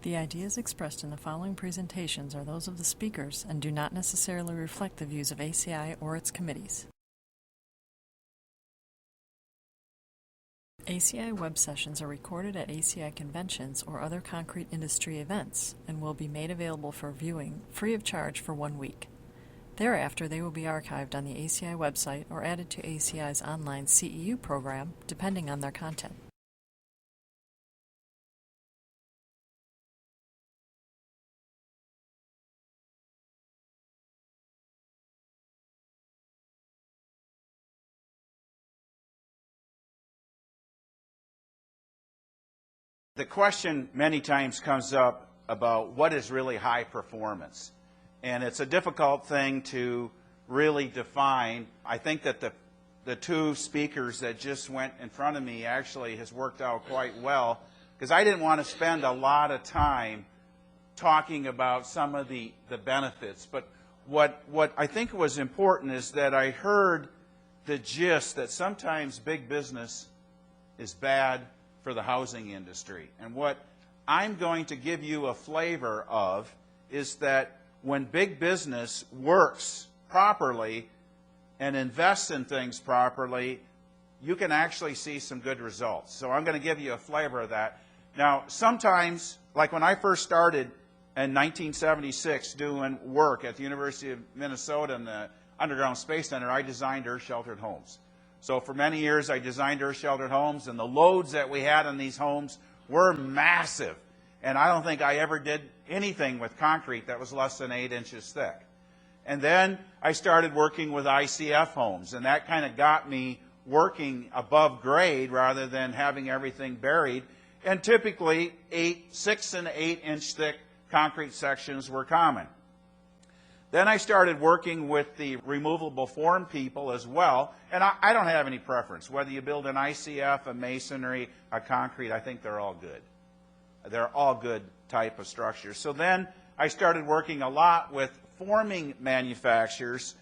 The ideas expressed in the following presentations are those of the speakers and do not necessarily reflect the views of ACI or its committees. ACI web sessions are recorded at ACI conventions or other concrete industry events and will be made available for viewing free of charge for 1 week. Thereafter, they will be archived on the ACI website or added to ACI's online CEU program, depending on their content. The question many times comes up about what is really high performance. And it's a difficult thing to really define. I think that the two speakers that just went in front of me actually has worked out quite well, because I didn't want to spend a lot of time talking about some of the benefits. But what I think was important is that I heard the gist that sometimes big business is bad for the housing industry. And what I'm going to give you a flavor of is that when big business works properly and invests in things properly, you can actually see some good results. So I'm going to give you a flavor of that. Now, sometimes, like when I first started in 1976 doing work at the University of Minnesota in the Underground Space Center, I designed earth-sheltered homes. So for many years, I designed earth-sheltered homes, and the loads that we had on these homes were massive. And I don't think I ever did anything with concrete that was less than 8 inches thick. And then I started working with ICF homes, and that kind of got me working above grade rather than having everything buried. And typically, 6 and 8 inch thick concrete sections were common. Then I started working with the removable form people as well, and I don't have any preference. Whether you build an ICF, a masonry, a concrete, I think they're all good. They're all good type of structures. So then I started working a lot with forming manufacturers,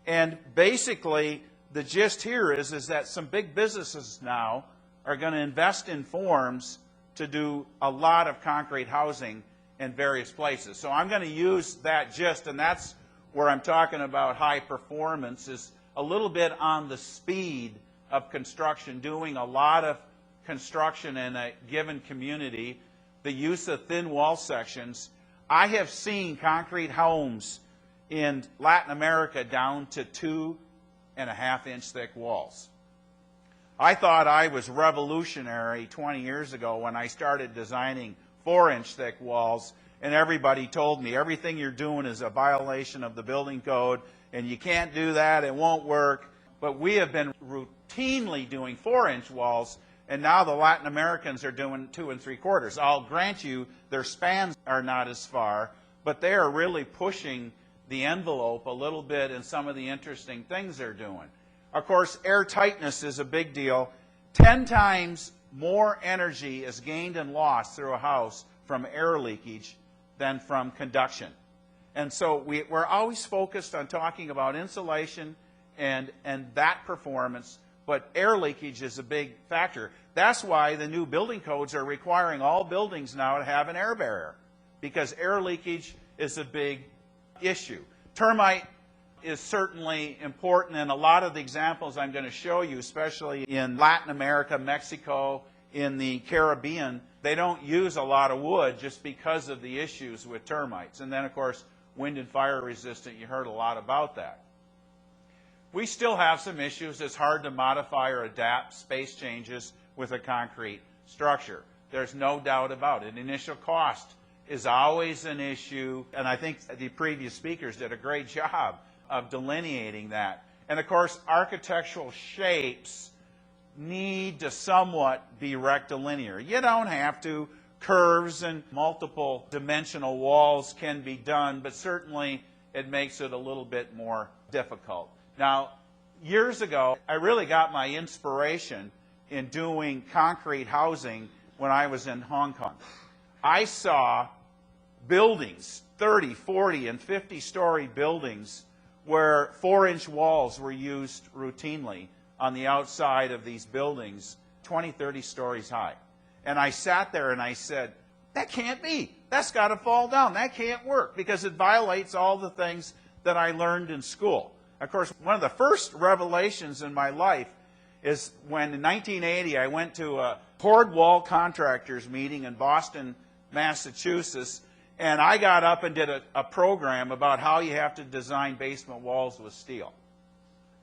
and basically the gist here is that some big businesses now are going to invest in forms to do a lot of concrete housing in various places. So I'm going to use that gist, and that's where I'm talking about high performance, is a little bit on the speed of construction, doing a lot of construction in a given community, the use of thin wall sections. I have seen concrete homes in Latin America down to 2.5 inch thick walls. I thought I was revolutionary 20 years ago when I started designing 4 inch thick walls, and everybody told me everything you're doing is a violation of the building code, and you can't do that, it won't work. But we have been routinely doing 4 inch walls, and now the Latin Americans are doing 2 3/4. I'll grant you their spans are not as far, but they are really pushing the envelope a little bit in some of the interesting things they're doing. Of course, air tightness is a big deal. 10 times more energy is gained and lost through a house from air leakage than from conduction. And so we're always focused on talking about insulation and that performance, but air leakage is a big factor. That's why the new building codes are requiring all buildings now to have an air barrier, because air leakage is a big issue. Termite is certainly important, and a lot of the examples I'm going to show you, especially in Latin America, Mexico, in the Caribbean, they don't use a lot of wood just because of the issues with termites. And then, of course, wind and fire resistant, you heard a lot about that. We still have some issues. It's hard to modify or adapt space changes with a concrete structure. There's no doubt about it. Initial cost is always an issue, and I think the previous speakers did a great job of delineating that. And of course, architectural shapes need to somewhat be rectilinear. You don't have to. Curves and multiple dimensional walls can be done, but certainly it makes it a little bit more difficult. Now, years ago, I really got my inspiration in doing concrete housing when I was in Hong Kong. I saw buildings, 30, 40, and 50-story buildings, where 4 inch walls were used routinely on the outside of these buildings, 20, 30 stories high. And I sat there and I said, that can't be. That's got to fall down. That can't work because it violates all the things that I learned in school. Of course, one of the first revelations in my life is when in 1980 I went to a poured wall contractors meeting in Boston, Massachusetts, and I got up and did a program about how you have to design basement walls with steel.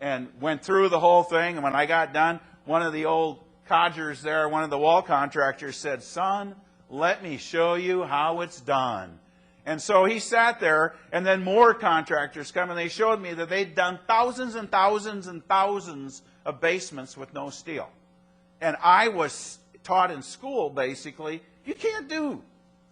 And went through the whole thing, and when I got done, one of the old codgers there, one of the wall contractors said, "Son, let me show you how it's done." And so he sat there, and then more contractors come, and they showed me that they'd done thousands and thousands and thousands of basements with no steel. And I was taught in school, basically, you can't do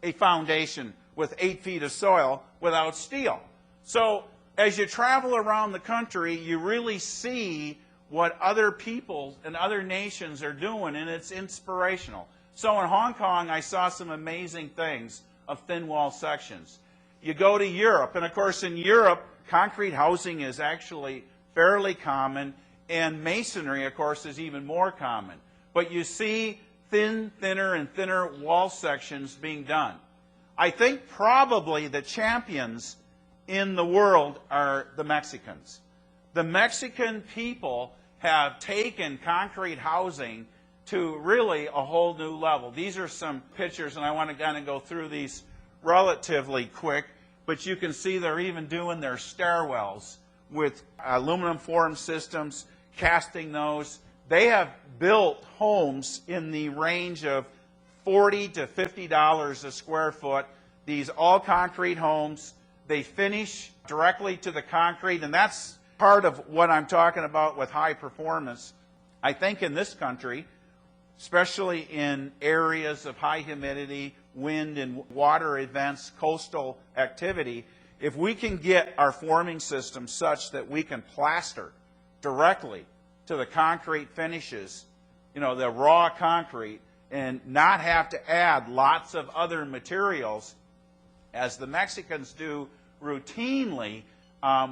a foundation with 8 feet of soil without steel. So as you travel around the country, you really see what other people and other nations are doing, and it's inspirational. So in Hong Kong, I saw some amazing things of thin wall sections. You go to Europe, and of course in Europe, concrete housing is actually fairly common, and masonry, of course, is even more common. But you see thinner and thinner wall sections being done. I think probably the champions in the world are the Mexicans. The Mexican people have taken concrete housing to really a whole new level. These are some pictures, and I want to kind of go through these relatively quick, but you can see they're even doing their stairwells with aluminum form systems, casting those. They have built homes in the range of $40 to $50 a square foot. These all concrete homes. They finish directly to the concrete, and that's part of what I'm talking about with high performance. I think in this country, especially in areas of high humidity, wind and water events, coastal activity, if we can get our forming system such that we can plaster directly to the concrete finishes, you know, the raw concrete, and not have to add lots of other materials, as the Mexicans do routinely,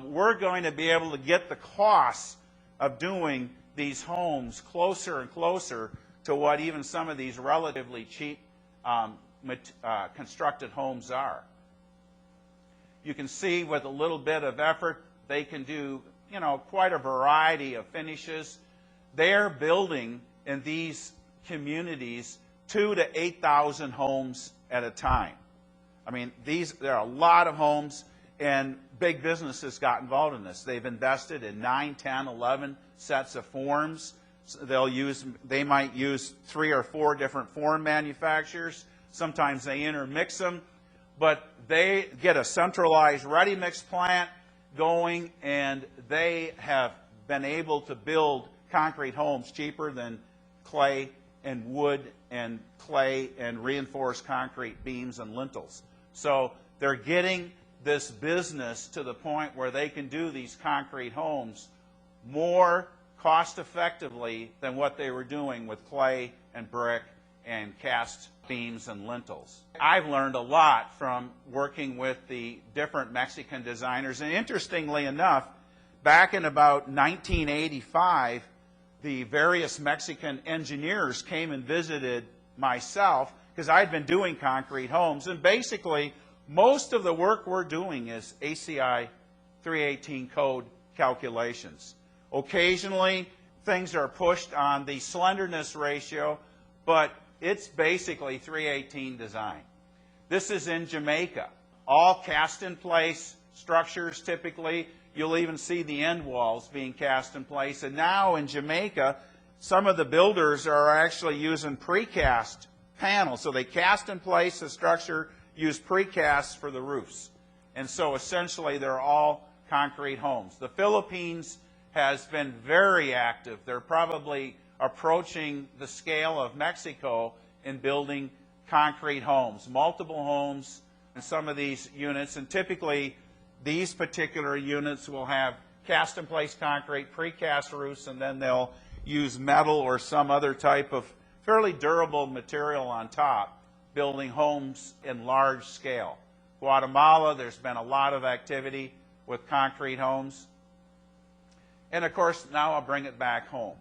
we're going to be able to get the costs of doing these homes closer and closer to what even some of these relatively cheap constructed homes are. You can see with a little bit of effort, they can do, you know, quite a variety of finishes. They're building in these communities 2,000 to 8,000 homes at a time. I mean, there are a lot of homes, and big businesses got involved in this. They've invested in 9, 10, 11 sets of forms. They might use 3 or 4 different form manufacturers. Sometimes they intermix them, but they get a centralized ready mix plant going, and they have been able to build concrete homes cheaper than clay and wood and clay and reinforced concrete beams and lintels. So they're getting this business to the point where they can do these concrete homes more cost effectively than what they were doing with clay and brick and cast beams and lintels. I've learned a lot from working with the different Mexican designers, and interestingly enough, back in about 1985, the various Mexican engineers came and visited myself because I'd been doing concrete homes, and basically most of the work we're doing is ACI 318 code calculations. Occasionally things are pushed on the slenderness ratio, but it's basically 318 design. This is in Jamaica. All cast in place structures typically. You'll even see the end walls being cast in place. And now in Jamaica, some of the builders are actually using precast panels. So they cast in place the structure, use precast for the roofs. And so essentially they're all concrete homes. The Philippines has been very active. They're probably approaching the scale of Mexico in building concrete homes, multiple homes in some of these units. And typically these particular units will have cast-in-place concrete, precast roofs, and then they'll use metal or some other type of fairly durable material on top, building homes in large scale. Guatemala, there's been a lot of activity with concrete homes. And of course, now I'll bring it back home.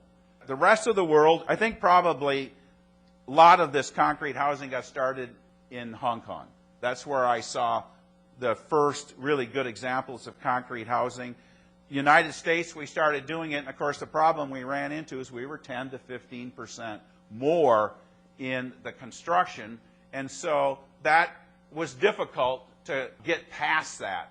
The rest of the world, I think probably a lot of this concrete housing got started in Hong Kong. That's where I saw the first really good examples of concrete housing. United States, we started doing it, and of course the problem we ran into is we were 10 to 15% more in the construction, and so that was difficult to get past that.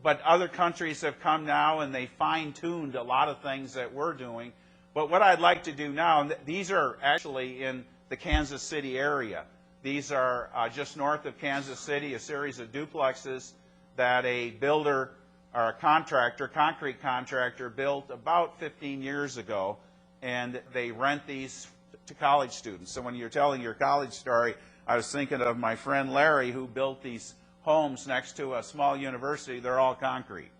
But other countries have come now and they fine-tuned a lot of things that we're doing. But what I'd like to do now, and these are actually in the Kansas City area. These are just north of Kansas City, a series of duplexes that a builder or a contractor, concrete contractor, built about 15 years ago, and they rent these to college students. So when you're telling your college story, I was thinking of my friend Larry, who built these homes next to a small university. They're all concrete.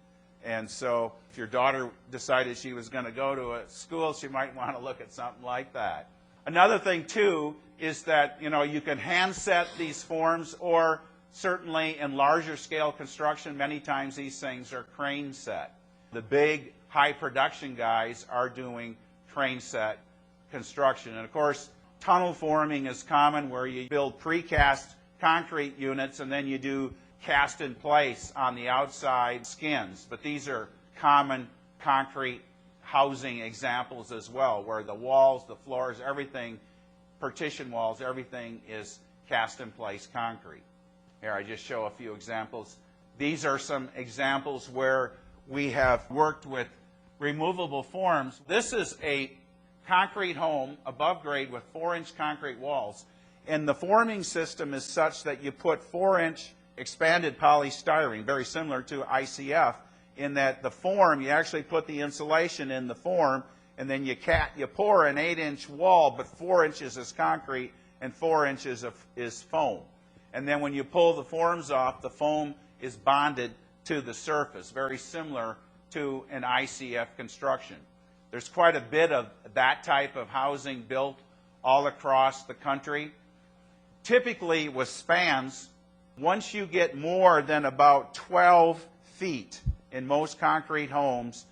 And so if your daughter decided she was going to go to a school, she might want to look at something like that. Another thing, too, is that you can hand set these forms, or certainly in larger scale construction, many times these things are crane set. The big high production guys are doing crane set construction. And of course, tunnel forming is common, where you build precast concrete units and then you do cast in place on the outside skins. But these are common concrete housing examples as well, where the walls, the floors, everything, partition walls, everything is cast in place concrete. Here, I just show a few examples. These are some examples where we have worked with removable forms. This is a concrete home above grade with 4-inch concrete walls. And the forming system is such that you put 4-inch expanded polystyrene, very similar to ICF, in that the form, you actually put the insulation in the form, and then you pour an 8-inch wall, but 4 inches is concrete and 4 inches is foam. And then when you pull the forms off, the foam is bonded to the surface, very similar to an ICF construction. There's quite a bit of that type of housing built all across the country. Typically with spans, once you get more than about 12 feet in most concrete homes,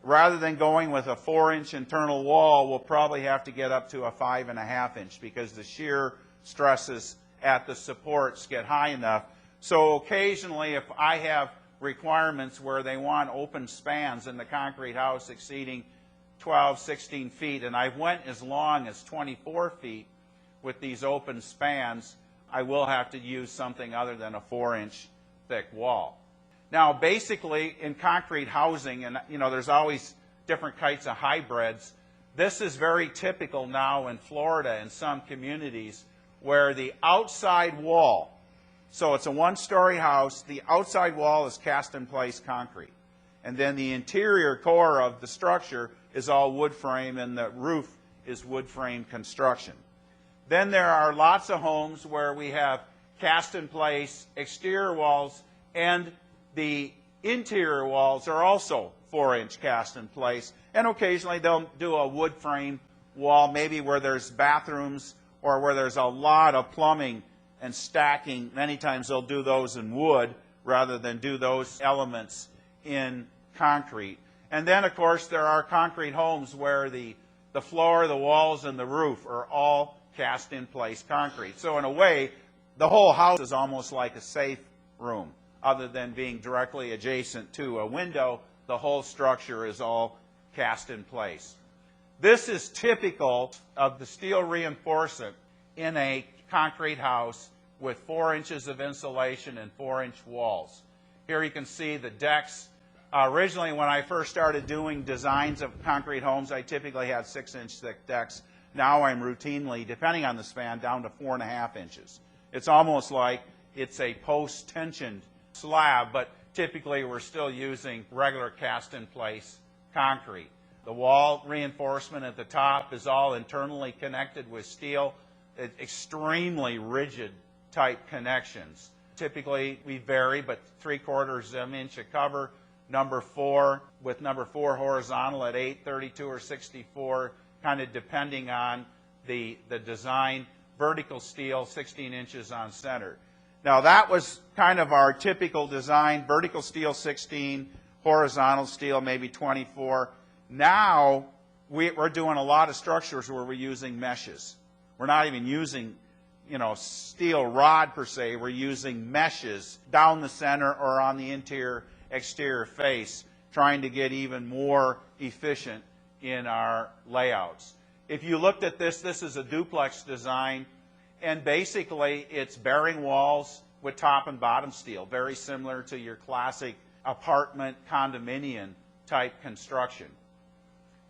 rather than going with a 4-inch internal wall, we'll probably have to get up to a 5.5-inch, because the shear stresses at the supports get high enough. So occasionally, if I have requirements where they want open spans in the concrete house exceeding 12, 16 feet, and I went as long as 24 feet with these open spans, I will have to use something other than a 4-inch thick wall. Now, basically, in concrete housing, and there's always different kinds of hybrids, this is very typical now in Florida in some communities, where the outside wall, so it's a 1-story house, the outside wall is cast in place concrete. And then the interior core of the structure is all wood frame, and the roof is wood frame construction. Then there are lots of homes where we have cast in place exterior walls, and the interior walls are also 4-inch cast in place. And occasionally they'll do a wood frame wall, maybe where there's bathrooms or where there's a lot of plumbing and stacking. Many times they'll do those in wood rather than do those elements in concrete. And then, of course, there are concrete homes where the floor, the walls, and the roof are all cast in place concrete. So in a way, the whole house is almost like a safe room. Other than being directly adjacent to a window, the whole structure is all cast in place. This is typical of the steel reinforcement in a concrete house with 4 inches of insulation and 4-inch walls. Here you can see the decks. Originally, when I first started doing designs of concrete homes, I typically had 6-inch thick decks. Now I'm routinely, depending on the span, down to 4.5 inches. It's almost like it's a post-tensioned slab, but typically we're still using regular cast-in-place concrete. The wall reinforcement at the top is all internally connected with steel, extremely rigid type connections. Typically we vary, but 3/4 of an inch of cover, number 4, with number 4 horizontal at 8, 32, or 64, kind of depending on the design. Vertical steel, 16 inches on center. Now that was kind of our typical design, vertical steel 16, horizontal steel maybe 24. Now we're doing a lot of structures where we're using meshes. We're not even using steel rod per se. We're using meshes down the center or on the interior exterior face, trying to get even more efficient in our layouts. If you looked at this is a duplex design, and basically it's bearing walls with top and bottom steel, very similar to your classic apartment condominium type construction.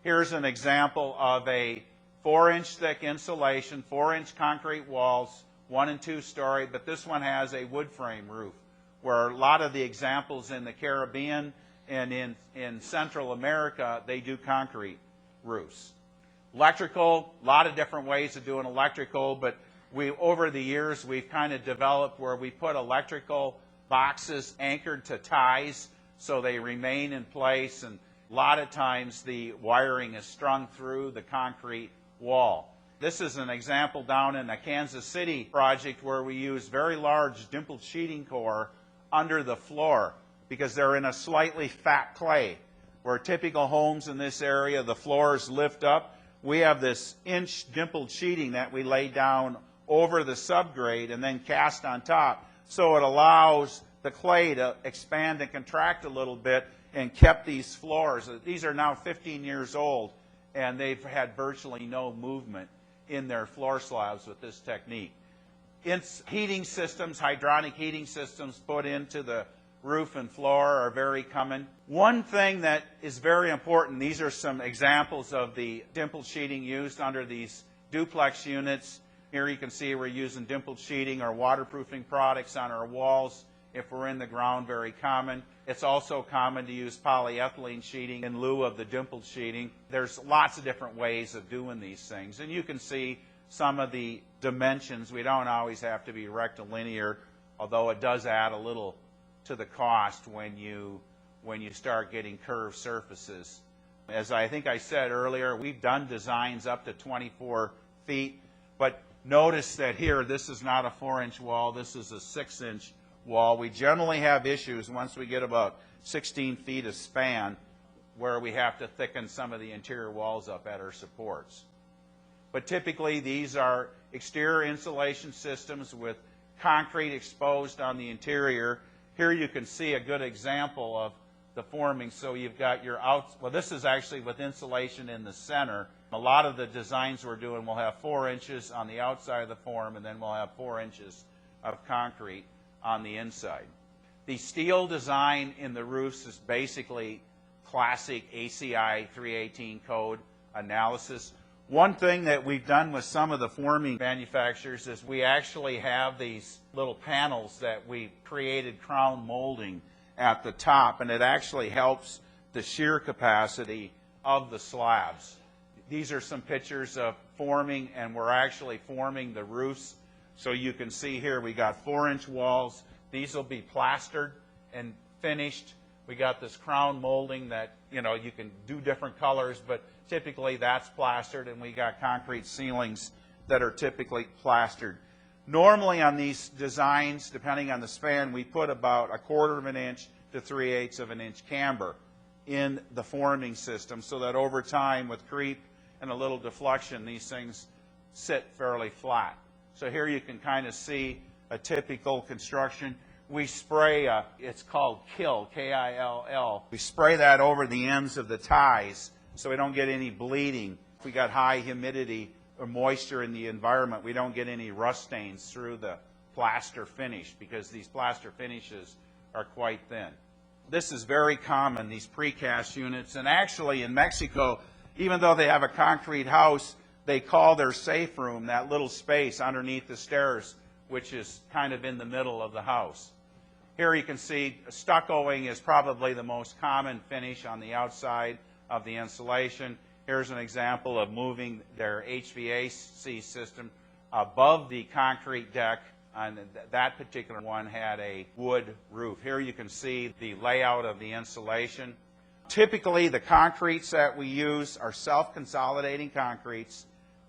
Here's an example of a 4-inch thick insulation, 4-inch concrete walls, 1 and 2 story, but this one has a wood frame roof, where a lot of the examples in the Caribbean and in Central America, they do concrete roofs. Electrical, a lot of different ways of doing electrical, but over the years we've kind of developed where we put electrical boxes anchored to ties so they remain in place, and a lot of times the wiring is strung through the concrete wall. This is an example down in a Kansas City project where we use very large dimpled sheeting core under the floor because they're in a slightly fat clay. Where typical homes in this area, the floors lift up. We have this inch dimpled sheeting that we lay down over the subgrade and then cast on top. So it allows the clay to expand and contract a little bit and kept these floors. These are now 15 years old, and they've had virtually no movement in their floor slabs with this technique. Heating systems, hydronic heating systems put into the roof and floor are very common. One thing that is very important, these are some examples of the dimpled sheeting used under these duplex units. Here you can see we're using dimpled sheeting or waterproofing products on our walls. If we're in the ground, very common. It's also common to use polyethylene sheeting in lieu of the dimpled sheeting. There's lots of different ways of doing these things. And you can see some of the dimensions. We don't always have to be rectilinear, although it does add a little to the cost when you start getting curved surfaces. As I think I said earlier, we've done designs up to 24 feet, but notice that here, this is not a 4-inch wall, this is a 6-inch wall. We generally have issues once we get about 16 feet of span where we have to thicken some of the interior walls up at our supports. But typically these are exterior insulation systems with concrete exposed on the interior. Here you can see a good example of the forming. So you've got your well, this is actually with insulation in the center. A lot of the designs we're doing will have 4 inches on the outside of the form, and then we'll have 4 inches of concrete on the inside. The steel design in the roofs is basically classic ACI 318 code analysis. One thing that we've done with some of the forming manufacturers is we actually have these little panels that we created crown molding at the top, and it actually helps the shear capacity of the slabs. These are some pictures of forming, and we're actually forming the roofs. So you can see here we got 4-inch walls. These will be plastered and finished. We got this crown molding that, you can do different colors, but typically that's plastered, and we got concrete ceilings that are typically plastered. Normally on these designs, depending on the span, we put about 1/4 of an inch to 3/8 of an inch camber in the forming system so that over time with creep and a little deflection, these things sit fairly flat. So here you can kind of see a typical construction. We spray, it's called kill, K-I-L-L. We spray that over the ends of the ties so we don't get any bleeding. If we got high humidity or moisture in the environment, we don't get any rust stains through the plaster finish because these plaster finishes are quite thin. This is very common, these precast units, and actually in Mexico, even though they have a concrete house, they call their safe room that little space underneath the stairs, which is kind of in the middle of the house. Here you can see stuccoing is probably the most common finish on the outside of the insulation. Here's an example of moving their HVAC system above the concrete deck, and that particular one had a wood roof. Here you can see the layout of the insulation. Typically, the concretes that we use are self-consolidating concretes,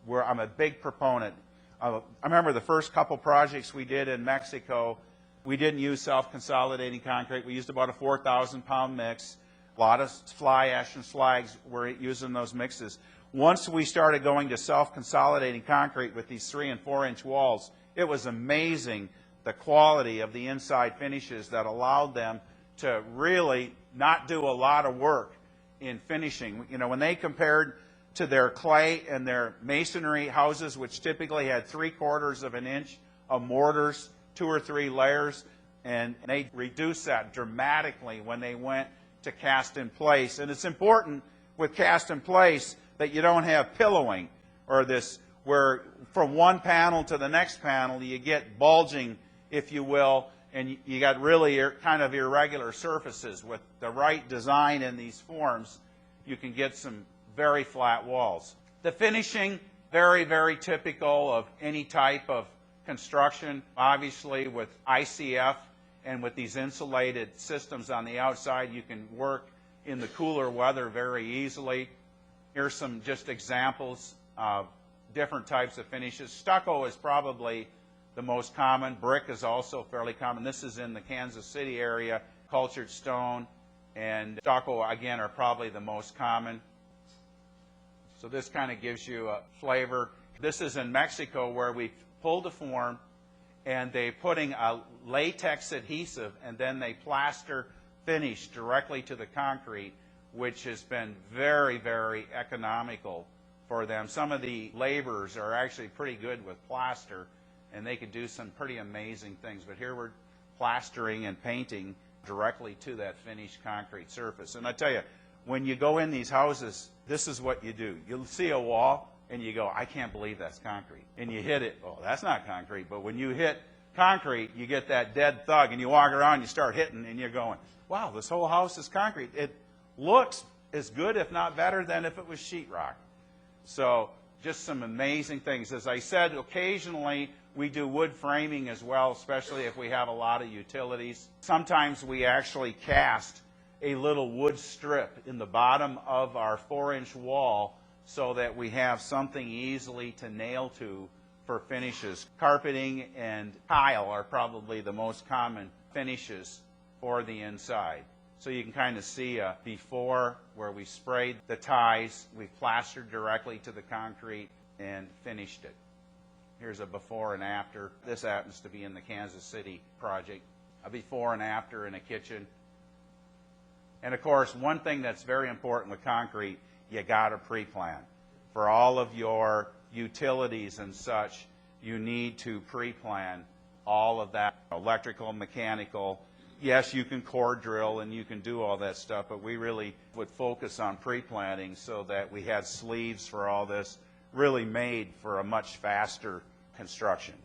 where I'm a big proponent. I remember the first couple projects we did in Mexico, we didn't use self-consolidating concrete. We used about a 4,000-pound mix. A lot of fly ash and slags were using those mixes. Once we started going to self-consolidating concrete with these 3- and 4-inch walls, It was amazing the quality of the inside finishes that allowed them to really not do a lot of work in finishing. You know, when they compared to their clay and their masonry houses, which typically had 3/4 of an inch of mortars, 2 or 3 layers, and they reduced that dramatically when they went to cast in place. And it's important with cast in place that you don't have pillowing, or this where from one panel to the next panel you get bulging, if you will, and you got really kind of irregular surfaces. With the right design in these forms, you can get some very flat walls. The finishing, very, very typical of any type of construction. Obviously, with ICF and with these insulated systems on the outside, you can work in the cooler weather very easily. Here's some just examples of different types of finishes. Stucco is probably the most common. Brick is also fairly common. This is in the Kansas City area. Cultured stone and stucco, again, are probably the most common. So this kind of gives you a flavor. This is in Mexico, where we pulled the form and they're putting a latex adhesive and then they plaster finish directly to the concrete, which has been very, very economical for them. Some of the laborers are actually pretty good with plaster, and they can do some pretty amazing things. But here we're plastering and painting directly to that finished concrete surface. And I tell you, when you go in these houses, this is what you do. You'll see a wall, and you go, I can't believe that's concrete. And you hit it, oh, that's not concrete. But when you hit concrete, you get that dead thug, and you walk around, you start hitting, and you're going, wow, this whole house is concrete. It looks as good, if not better, than if it was sheetrock. So just some amazing things. As I said, occasionally we do wood framing as well, especially if we have a lot of utilities. Sometimes we actually cast a little wood strip in the bottom of our 4-inch wall so that we have something easily to nail to for finishes. Carpeting and tile are probably the most common finishes for the inside. So you can kind of see a before where we sprayed the ties, we plastered directly to the concrete and finished it. Here's a before and after. This happens to be in the Kansas City project. A before and after in a kitchen. And of course, one thing that's very important with concrete, you got to pre-plan. For all of your utilities and such, you need to pre-plan all of that, electrical, mechanical. Yes, you can core drill and you can do all that stuff, but we really would focus on pre-planning so that we had sleeves for all this, really made for a much faster construction.